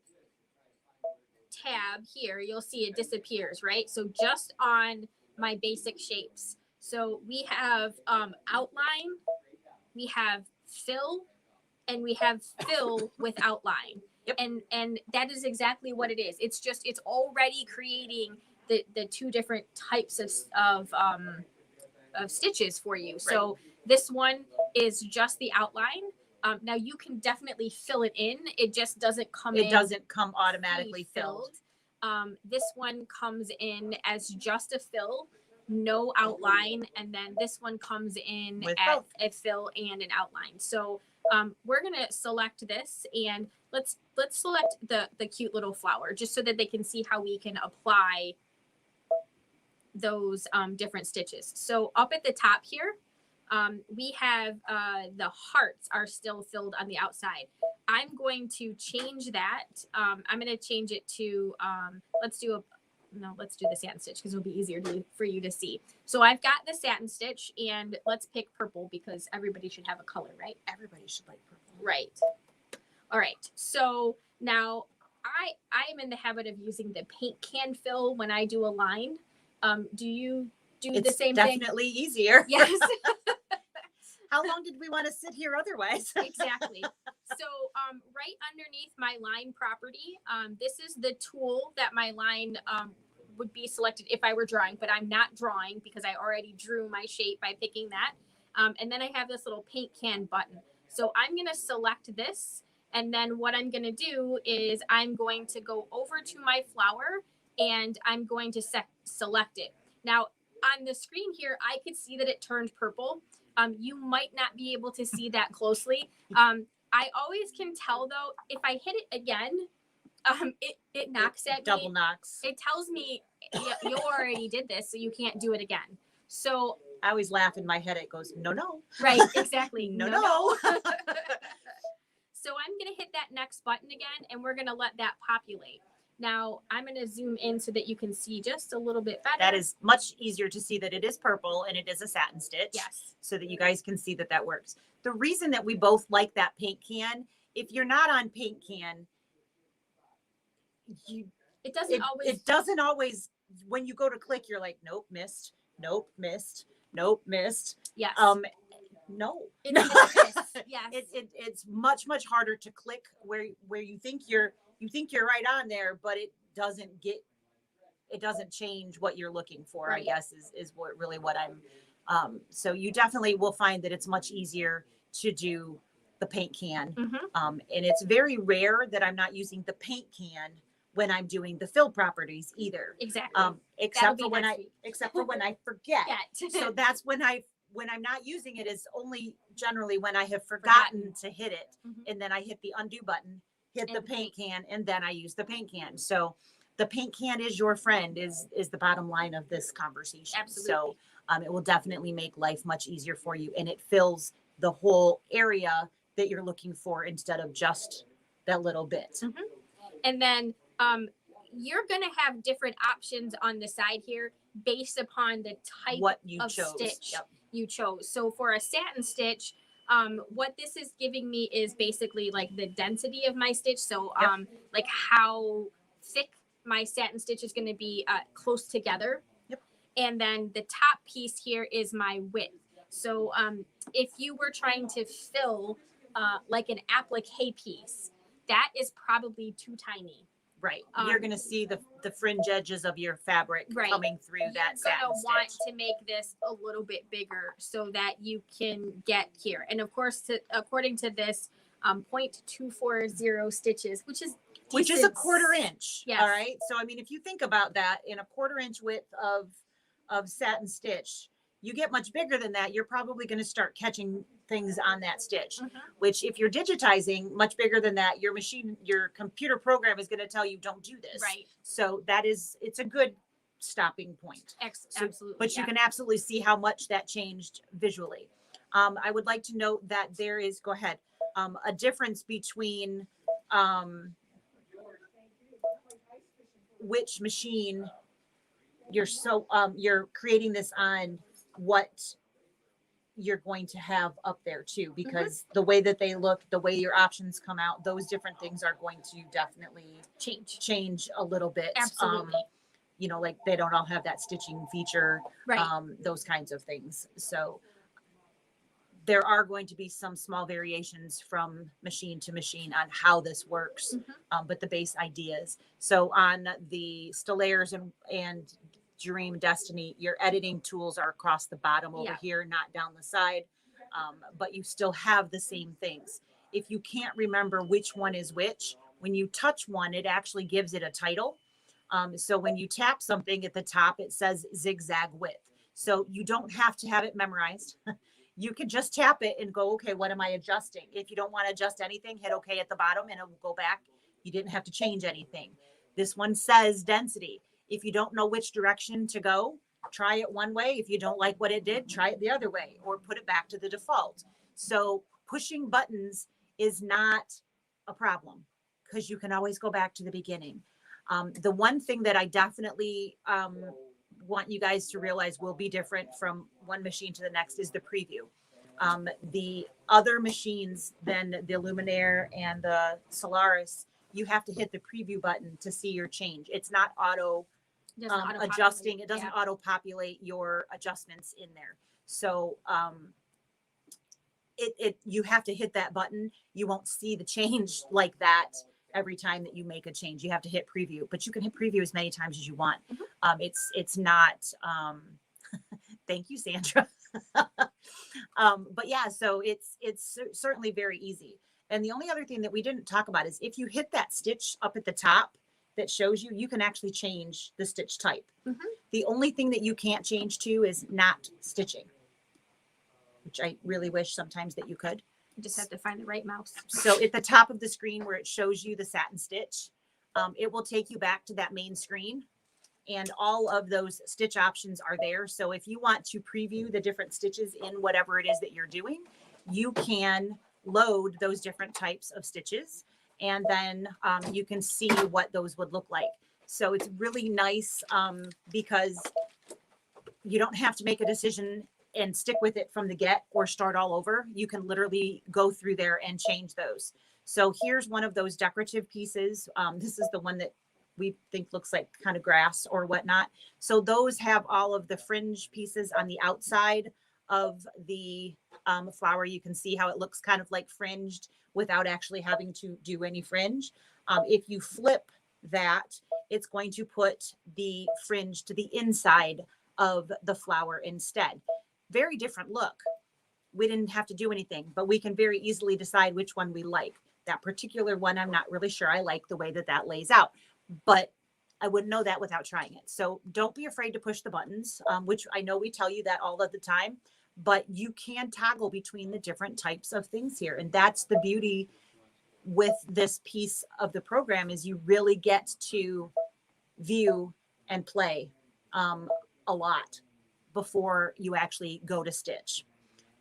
tab here, you'll see it disappears, right? So just on my basic shapes. So we have outline, we have fill, and we have fill with outline. Yep. And that is exactly what it is. It's already creating the two different types of stitches for you. Right. So this one is just the outline. Now you can definitely fill it in. It just doesn't come in. It doesn't come automatically filled. This one comes in as just a fill, no outline, and then this one comes in with at both a fill and an outline. So we're gonna select this, and let's select the cute little flower, just so that they can see how we can apply those different stitches. So up at the top here, we have the hearts are still filled on the outside. I'm going to change that. I'm going to change it to, let's do the satin stitch, because it'll be easier for you to see. So I've got the satin stitch, and let's pick purple, because everybody should have a color, right? Everybody should like purple. Right. All right. So now I am in the habit of using the paint can fill when I do a line. Do you do the same thing? It's definitely easier. Yes. How long did we want to sit here otherwise? Exactly. So right underneath my line property, this is the tool that my line would be selected if I were drawing, but I'm not drawing, because I already drew my shape by picking that. And then I have this little paint can button. So I'm going to select this. And then what I'm going to do is I'm going to go over to my flower, and I'm going to select it. Now, on the screen here, I could see that it turned purple. You might not be able to see that closely. I always can tell, though, if I hit it again, it knocks at me. Double knocks. It tells me you already did this, so you can't do it again. So I always laugh in my head. It goes, no. Right, exactly. no. So I'm going to hit that next button again, and we're going to let that populate. Now I'm going to zoom in so that you can see just a little bit better. That is much easier to see that it is purple and it is a satin stitch. Yes. So that you guys can see that works. The reason that we both like that paint can, if you're not on paint can, it doesn't always, when you go to click, you're like, nope, missed, nope, missed, nope, missed. Yes. No. Yes. It's much harder to click where you think you're right on there, but it doesn't change what you're looking for. Right. I guess is what I'm. So you definitely will find that it's much easier to do the paint can. And it's very rare that I'm not using the paint can when I'm doing the fill properties either. Exactly. Except for when I forget. So that's when I'm not using it, is only generally when I have forgotten to hit it. And then I hit the undo button, hit the paint can, and then I use the paint can. So the paint can is your friend is the bottom line of this conversation. Absolutely. So it will definitely make life much easier for you, and it fills the whole area that you're looking for instead of just that little bit. And then you're going to have different options on the side here based upon the type What you of chose. stitch Yep. you chose. So for a satin stitch, what this is giving me is basically like the density of my stitch. So like how thick my satin stitch is going to be close together. Yep. And then the top piece here is my width. So if you were trying to fill like an applique piece, that is probably too tiny. Right. You're going to see the fringe edges of your fabric coming through that satin You're going to stitch. want to make this a little bit bigger so that you can get here. And of course, according to this, 0.240 stitches, which is a 1/4 inch. Yes. All right. So, I mean, if you think about that, in a 1/4 inch width of satin stitch, you get much bigger than that, you're probably going to start catching things on that stitch, which if you're digitizing much bigger than that, your computer program is going to tell you don't do this. Right. So it's a good stopping point. Absolutely. But you can absolutely see how much that changed visually. I would like to note that there is, go ahead, a difference between which machine you're creating this on, what you're going to have up there too, because the way that they look, the way your options come out, those different things are going to definitely change a little bit. Absolutely. You know, like they don't all have that stitching feature, Right. Those kinds of things. So there are going to be some small variations from machine to machine on how this works, but the base ideas. So on the Stellairs and Dream Destiny, your editing tools are across the bottom over here, not down the side, but you still have the same things. If you can't remember which one is which, when you touch one, it actually gives it a title. So when you tap something at the top, it says zigzag width. So you don't have to have it memorized. You can just tap it and go, okay, what am I adjusting? If you don't want to adjust anything, hit okay at the bottom and it will go back. You didn't have to change anything. This one says density. If you don't know which direction to go, try it one way. If you don't like what it did, try it the other way or put it back to the default. So pushing buttons is not a problem because you can always go back to the beginning. The one thing that I definitely want you guys to realize will be different from one machine to the next is the preview. The other machines than the Luminaire and the Solaris, you have to hit the preview button to see your change. It's not auto adjusting. It doesn't auto populate your adjustments in there. So you have to hit that button. You won't see the change like that every time that you make a change. You have to hit preview, but you can hit preview as many times as you want. It's not thank you, Sandra. But yeah, so it's certainly very easy. And the only other thing that we didn't talk about is if you hit that stitch up at the top that shows you can actually change the stitch type. The only thing that you can't change to is not stitching, which I really wish sometimes that you could. You just have to find the right mouse. So at the top of the screen where it shows you the satin stitch, it will take you back to that main screen. And all of those stitch options are there. So if you want to preview the different stitches in whatever it is that you're doing, you can load those different types of stitches. And then you can see what those would look like. So it's really nice because you don't have to make a decision and stick with it from the get or start all over. You can literally go through there and change those. So here's one of those decorative pieces. This is the one that we think looks like kind of grass or whatnot. So those have all of the fringe pieces on the outside of the flower. You can see how it looks kind of like fringed without actually having to do any fringe. If you flip that, it's going to put the fringe to the inside of the flower instead. Very different look. We didn't have to do anything, but we can very easily decide which one we like. That particular one, I'm not really sure I like the way that that lays out, but I wouldn't know that without trying it. So don't be afraid to push the buttons, which I know we tell you that all of the time, but you can toggle between the different types of things here. And that's the beauty with this piece of the program is you really get to view and play a lot before you actually go to stitch.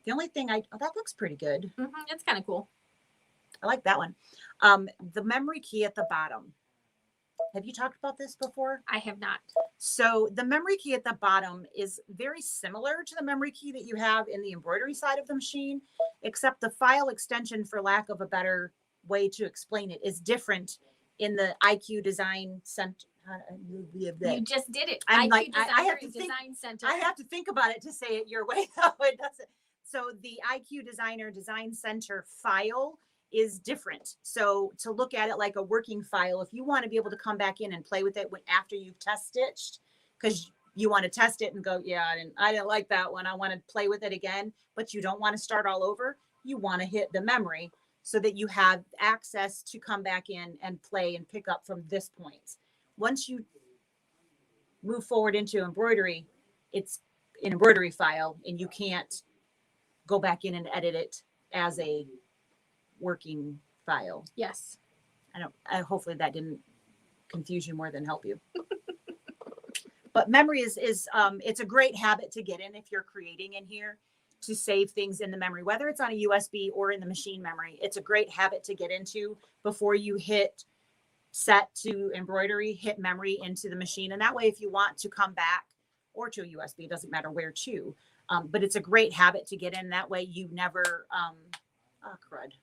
The only thing oh, that looks pretty good. It's kind of cool. I like that one. The memory key at the bottom. Have you talked about this before? I have not. So the memory key at the bottom is very similar to the memory key that you have in the embroidery side of the machine, except the file extension, for lack of a better way to explain it, is different in the IQ Design Center. You just did it. I'm IQ like, Designer I have to and think, Design Center. I have to think about it to say it your way, though. It doesn't. So the IQ Designer Design Center file is different. So to look at it like a working file, if you want to be able to come back in and play with it after you've test stitched, because you want to test it and go, yeah, I didn't like that one, I want to play with it again, but you don't want to start all over. You want to hit the memory so that you have access to come back in and play and pick up from this point. Once you move forward into embroidery, it's an embroidery file and you can't go back in and edit it as a working file. Yes. Hopefully that didn't confuse you more than help you. But memory is it's a great habit to get in if you're creating in here, to save things in the memory, whether it's on a USB or in the machine memory. It's a great habit to get into before you hit set to embroidery, hit memory into the machine. And that way, if you want to come back, or to a USB, it doesn't matter where to, but it's a great habit to get in. That way you never, crud.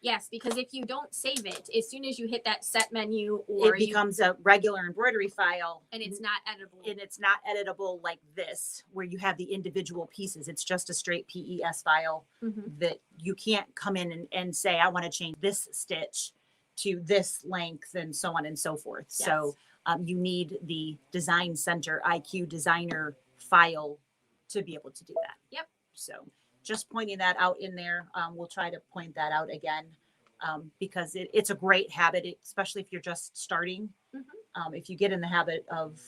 Yes, because if you don't save it, as soon as you hit that set menu, or it becomes a regular embroidery file. And it's not editable. And it's not editable like this, where you have the individual pieces. It's just a straight PES file that you can't come in and say, I want to change this stitch to this length and so on and so forth. Yes. So you need the Design Center IQ Designer file to be able to do that. Yep. So just pointing that out in there. We'll try to point that out again because it's a great habit, especially if you're just starting. If you get in the habit of,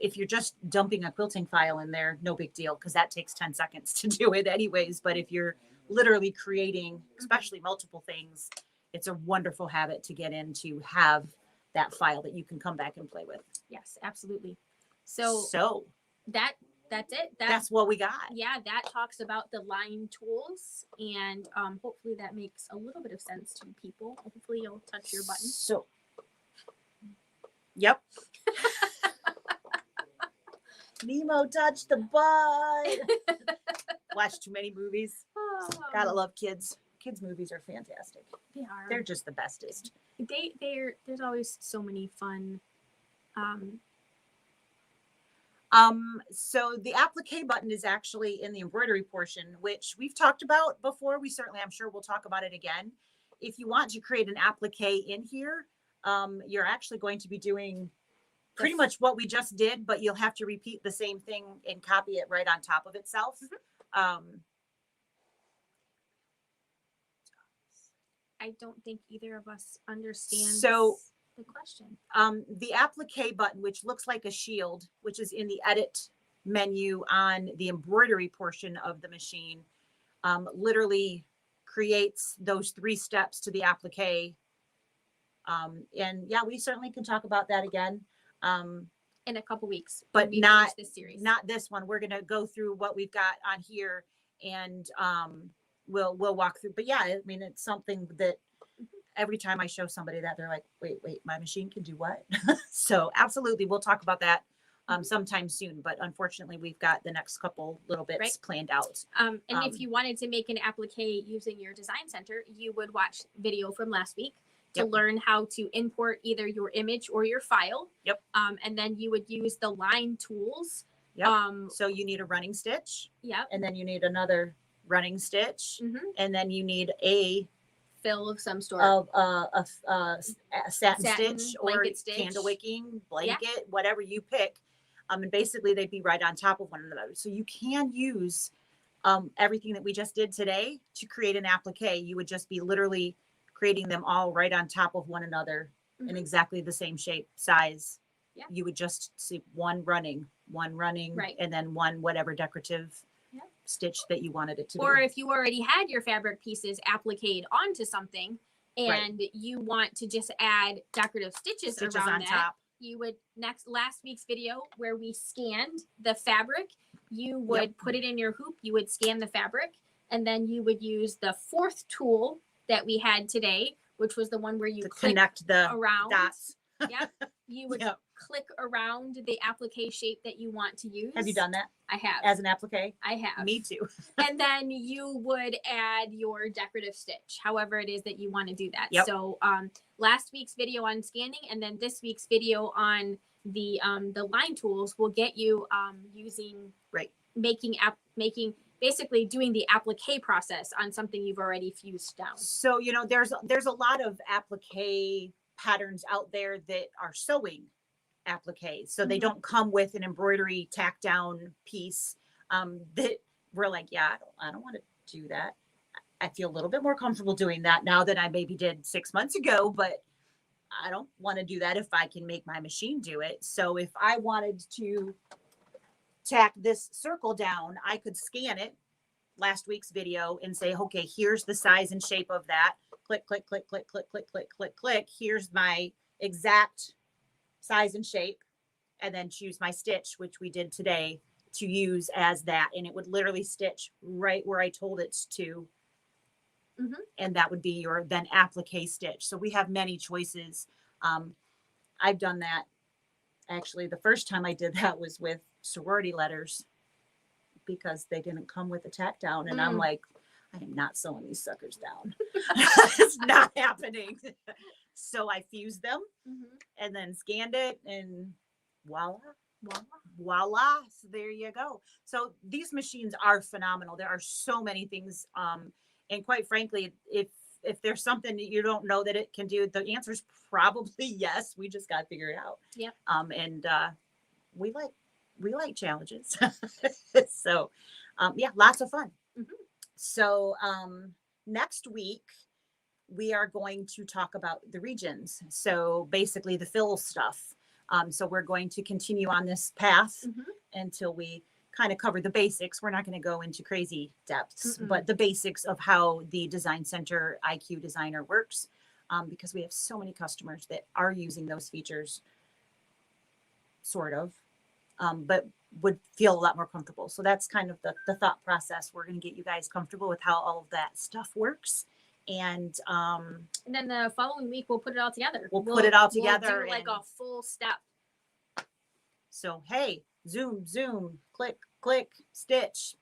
if you're just dumping a quilting file in there, no big deal, because that takes 10 seconds to do it anyways. But if you're literally creating, especially multiple things, it's a wonderful habit to get in, to have that file that you can come back and play with. Yes, absolutely. So that's it. That's what we got. Yeah, that talks about the line tools, and hopefully that makes a little bit of sense to people. Hopefully you'll touch your button. So, yep. Nemo touched the bud. Watch too many movies. Oh. Gotta love kids. Kids movies are fantastic. They are. They're just the bestest. There's always so many fun. So the applique button is actually in the embroidery portion, which we've talked about before. I'm sure we'll talk about it again. If you want to create an applique in here, you're actually going to be doing pretty much what we just did, but you'll have to repeat the same thing and copy it right on top of itself. I don't think either of us understands the question. The applique button, which looks like a shield, which is in the edit menu on the embroidery portion of the machine, literally creates those 3 steps to the applique. And yeah, we certainly can talk about that again. In a couple weeks, but not this series. Not this one. We're going to go through what we've got on here, and we'll walk through. But yeah, I mean, it's something that every time I show somebody that, they're like, wait, my machine can do what? So absolutely, we'll talk about that sometime soon. But unfortunately, we've got the next couple little bits planned out. And if you wanted to make an applique using your Design Center, you would watch video from last week to learn how to import either your image or your file. Yep. And then you would use the line tools. Yep. So you need a running stitch. Yep. And then you need another running stitch. And then you need a fill of some sort of a satin stitch or stitch, candle wicking blanket, whatever you pick. And basically they'd be right on top of one another. So you can use everything that we just did today to create an applique. You would just be literally creating them all right on top of one another in exactly the same shape, size. Yeah. You would just see one running, and then one whatever decorative stitch that you wanted it to be. Or if you already had your fabric pieces appliqued onto something and you want to just add decorative stitches around on that, top. you would last week's video where we scanned the fabric, you would put it in your hoop, you would scan the fabric, and then you would use the fourth tool that we had today, which was the one where you connect the around dots. Yep. You would click around the applique shape that you want to use. Have you done that? I have. As an applique? I have. Me too. And then you would add your decorative stitch, however it is that you want to do that. Yep. So last week's video on scanning and then this week's video on the line tools will get you using making basically doing the applique process on something you've already fused down. So, you know, there's a lot of applique patterns out there that are sewing appliques. So they don't come with an embroidery tack down piece that we're like, yeah, I don't want to do that. I feel a little bit more comfortable doing that now than I maybe did 6 months ago, but I don't want to do that if I can make my machine do it. So if I wanted to tack this circle down, I could scan it, last week's video, and say, okay, here's the size and shape of that. Click, click, click, click, click, click, click, click, click. Here's my exact size and shape. And then choose my stitch, which we did today, to use as that. And it would literally stitch right where I told it to. And that would be your then applique stitch. So we have many choices. I've done that. Actually, the first time I did that was with sorority letters because they didn't come with a tack down. And I'm like, I am not sewing these suckers down. It's not happening. So I fused them and then scanned it, and voila. Voila. So there you go. So these machines are phenomenal. There are so many things. And quite frankly, if there's something that you don't know that it can do, the answer is probably yes. We just got to figure it out. Yep. And we like challenges. So yeah, lots of fun. So next week we are going to talk about the regions. So basically the fill stuff. So we're going to continue on this path until we kind of cover the basics. We're not going to go into crazy depths, but the basics of how the Design Center IQ Designer works, because we have so many customers that are using those features, sort of, but would feel a lot more comfortable. So that's kind of the thought process. We're going to get you guys comfortable with how all of that stuff works. And then the following week, we'll put it all together. We'll put it all together. We'll do like a full step. So, hey, zoom, zoom, click, click, stitch.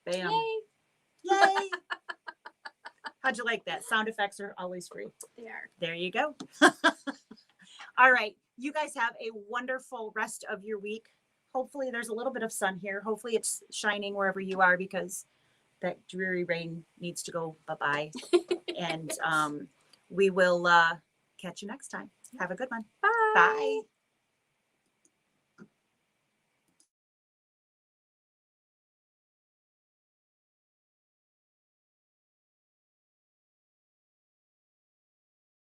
Bam. Yay. Yay. How'd you like that? Sound effects are always free. They are. There you go. All right. You guys have a wonderful rest of your week. Hopefully there's a little bit of sun here. Hopefully it's shining wherever you are, because that dreary rain needs to go bye-bye. And we will catch you next time. Have a good one. Bye. Bye.